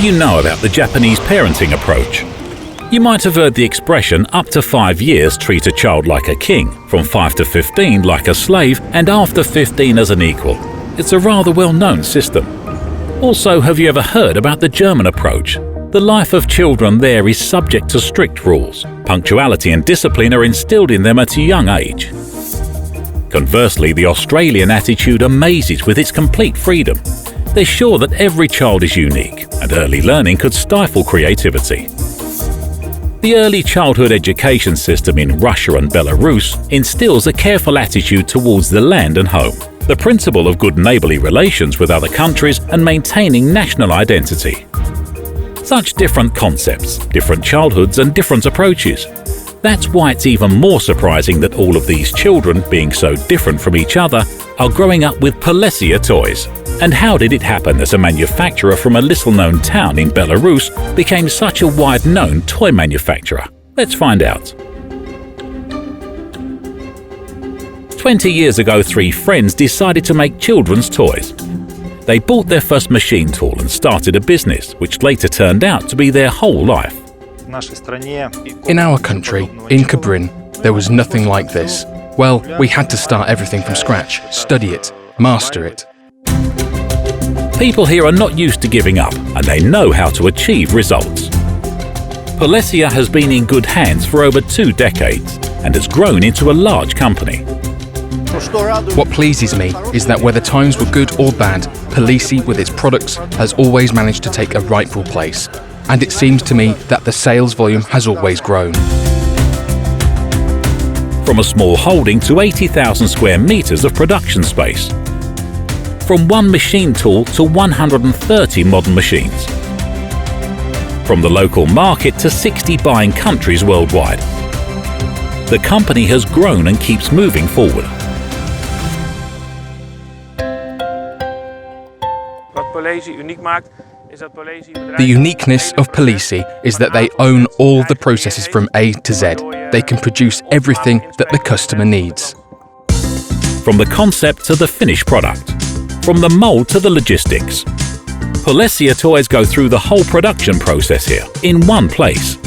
you know about the Japanese parenting approach? You might have heard the expression up to 5 years treat a child like a king, from 5 to 15 like a slave, and after 15 as an equal. It's a rather well-known system. Also, have you ever heard about the German approach? The life of children there is subject to strict rules. Punctuality and discipline are instilled in them at a young age. Conversely, the Australian attitude amazes with its complete freedom. They're sure that every child is unique, and early learning could stifle creativity. The early childhood education system in Russia and Belarus instills a careful attitude towards the land and home, the principle of good neighbourly relations with other countries and maintaining national identity. Such different concepts, different childhoods and different approaches. That's why it's even more surprising that all of these children, being so different from each other, are growing up with POLESIE toys. And how did it happen that a manufacturer from a little-known town in Belarus became such a wide-known toy manufacturer? Let's find out. 20 years ago, 3 friends decided to make children's toys. They bought their first machine tool and started a business, which later turned out to be their whole life. In our country, in Cabrin, there was nothing like this. Well, we had to start everything from scratch, study it, master it. People here are not used to giving up, and they know how to achieve results. POLESIE has been in good hands for over 2 decades and has grown into a large company. What pleases me is that whether times were good or bad, POLESIE with its products has always managed to take a rightful place. And it seems to me that the sales volume has always grown. From a small holding to 80,000 square meters of production space. From 1 machine tool to 130 modern machines. From the local market to 60 buying countries worldwide. The company has grown and keeps moving forward. The uniqueness of POLESIE is that they own all the processes from A to Z. They can produce everything that the customer needs. From the concept to the finished product. From the mold to the logistics. POLESIE toys go through the whole production process here, in one place.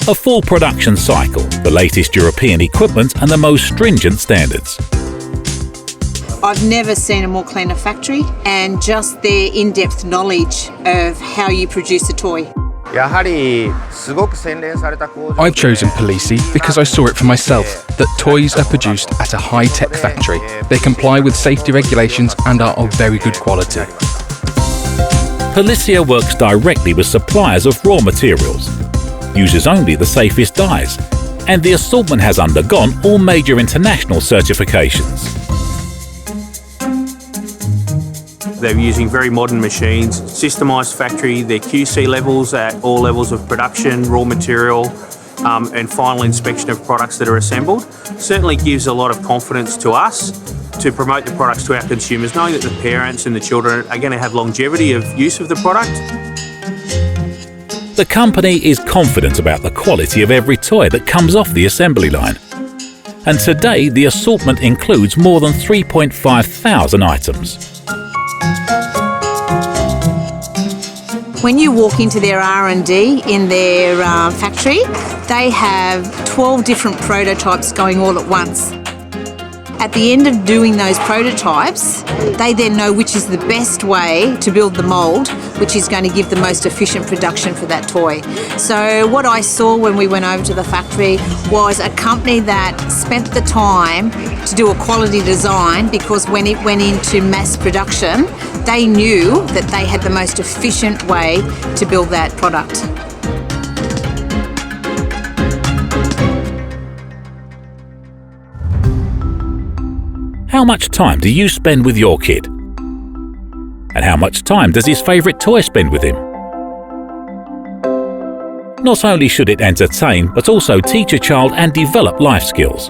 A full production cycle, the latest European equipment and the most stringent standards. I've never seen a more cleaner factory, and just their in-depth knowledge of how you produce a toy. I've chosen POLESIE because I saw it for myself, that toys are produced at a high-tech factory. They comply with safety regulations and are of very good quality. POLESIE works directly with suppliers of raw materials, uses only the safest dyes, and the assortment has undergone all major international certifications. They're using very modern machines, systemised factory, their QC levels at all levels of production, raw material, and final inspection of products that are assembled. Certainly gives a lot of confidence to us to promote the products to our consumers, knowing that the parents and the children are going to have longevity of use of the product. The company is confident about the quality of every toy that comes off the assembly line. And today, the assortment includes more than 3,500 items. When you walk into their R&D in their factory, they have 12 different prototypes going all at once. At the end of doing those prototypes, they then know which is the best way to build the mould, which is going to give the most efficient production for that toy. So what I saw when we went over to the factory was a company that spent the time to do a quality design, because when it went into mass production, they knew that they had the most efficient way to build that product. How much time do you spend with your kid? And how much time does his favourite toy spend with him? Not only should it entertain, but also teach a child and develop life skills.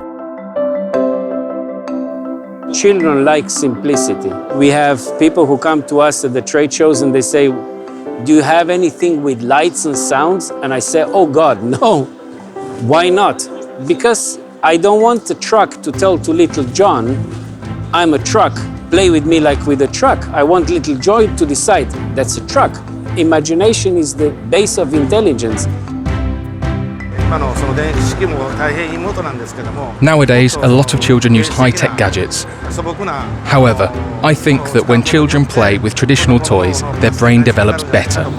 Children like simplicity. We have people who come to us at the trade shows and they say, do you have anything with lights and sounds? And I say, oh God, no. Why not? Because I don't want the truck to tell to little John, I'm a truck, play with me like with a truck. I want little Joy to decide, that's a truck. imagination is the base of intelligence. Nowadays, a lot of children use high-tech gadgets. However, I think that when children play with traditional toys, their brain develops better.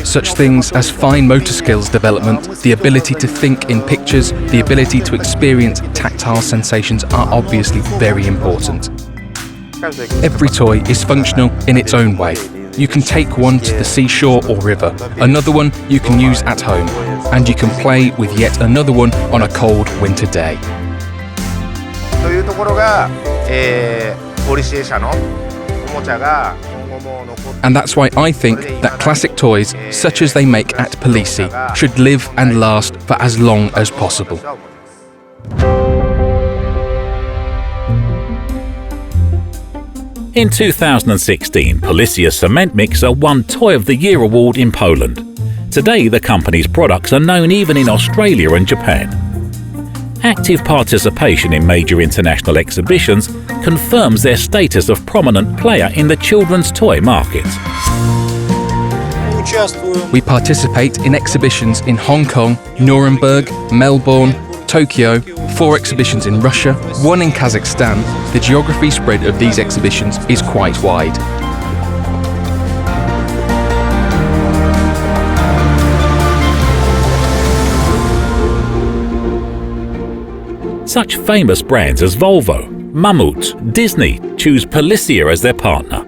Such things as fine motor skills development, the ability to think in pictures, the ability to experience tactile sensations are obviously very important. Every toy is functional in its own way. You can take one to the seashore or river, another one you can use at home, and you can play with yet another one on a cold winter day. And that's why I think that classic toys, such as they make at POLESIE, should live and last for as long as possible. In 2016, POLESIE Cement Mixer won Toy of the Year award in Poland. Today, the company's products are known even in Australia and Japan. Active participation in major international exhibitions confirms their status of prominent player in the children's toy market. We participate in exhibitions in Hong Kong, Nuremberg, Melbourne, Tokyo, 4 exhibitions in Russia, 1 in Kazakhstan. The geography spread of these exhibitions is quite wide. Such famous brands as Volvo, Mammut, Disney choose POLESIE as their partner.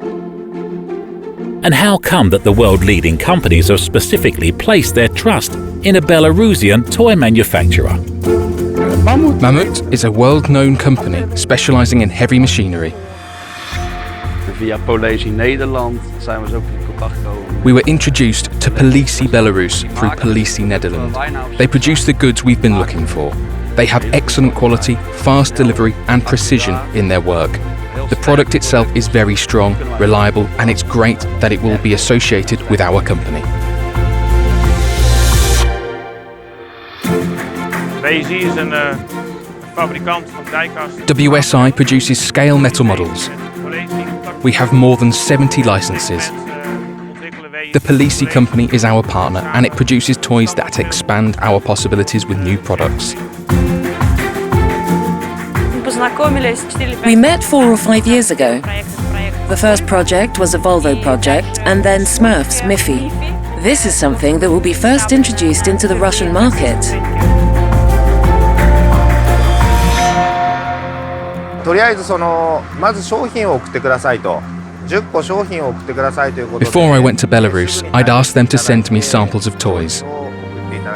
And how come that the world-leading companies have specifically placed their trust in a Belarusian toy manufacturer? Mammut is a world-known company specialising in heavy machinery. We were introduced to POLESIE Belarus through POLESIE Netherlands. They produce the goods we've been looking for. They have excellent quality, fast delivery and precision in their work. The product itself is very strong, reliable, and it's great that it will be associated with our company. WSI produces scale metal models. We have more than 70 licenses. The POLESIE company is our partner, and it produces toys that expand our possibilities with new products. We met 4 or 5 years ago. The first project was a Volvo project, and then Smurfs Miffy. This is something that will be first introduced into the Russian market. Before I went to Belarus, I'd asked them to send me samples of toys.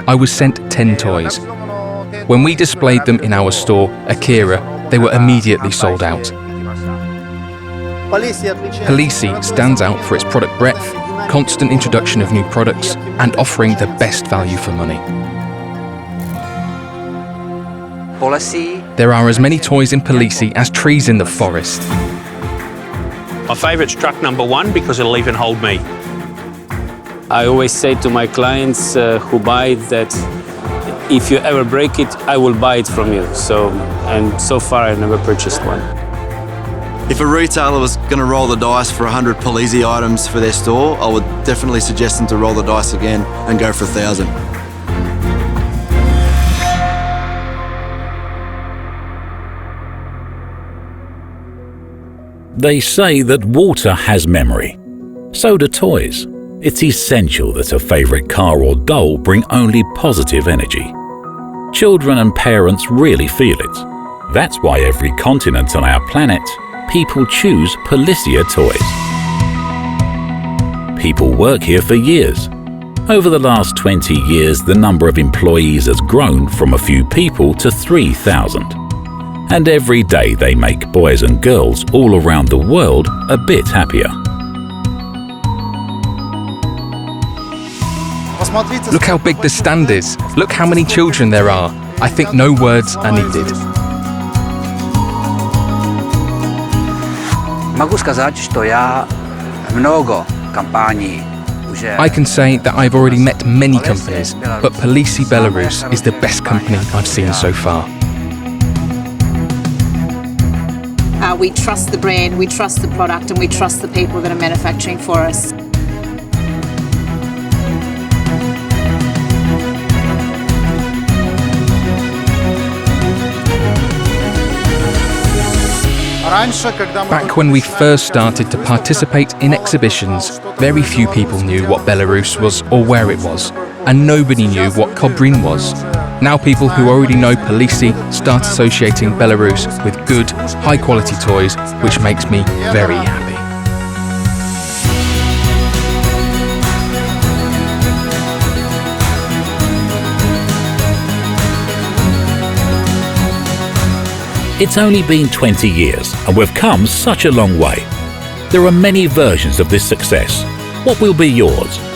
I was sent 10 toys. When we displayed them in our store, Akira, they were immediately sold out. POLESIE stands out for its product breadth, constant introduction of new products, and offering the best value for money. There are as many toys in POLESIE as trees in the forest. My favourite's truck number 1 because it'll even hold me. I always say to my clients who buy it that if you ever break it, I will buy it from you. And so far I never purchased one. If a retailer was going to roll the dice for 100 POLESIE items for their store, I would definitely suggest them to roll the dice again and go for 1,000. They say that water has memory. So do toys. It's essential that a favourite car or doll bring only positive energy. Children and parents really feel it. That's why every continent on our planet, people choose POLESIE toys. People work here for years. Over the last 20 years, the number of employees has grown from a few people to 3,000. And every day they make boys and girls all around the world a bit happier. Look how big the stand is. Look how many children there are. I think no words are needed. I can say that I've already met many companies, but POLESIE Belarus is the best company I've seen so far. we trust the brand, we trust the product, and we trust the people that are manufacturing for us. Back when we first started to participate in exhibitions, very few people knew what Belarus was or where it was, and nobody knew what Kobrin was. Now people who already know POLESIE start associating Belarus with good, high-quality toys, which makes me very happy. It's only been 20 years and we've come such a long way. There are many versions of this success. What will be yours?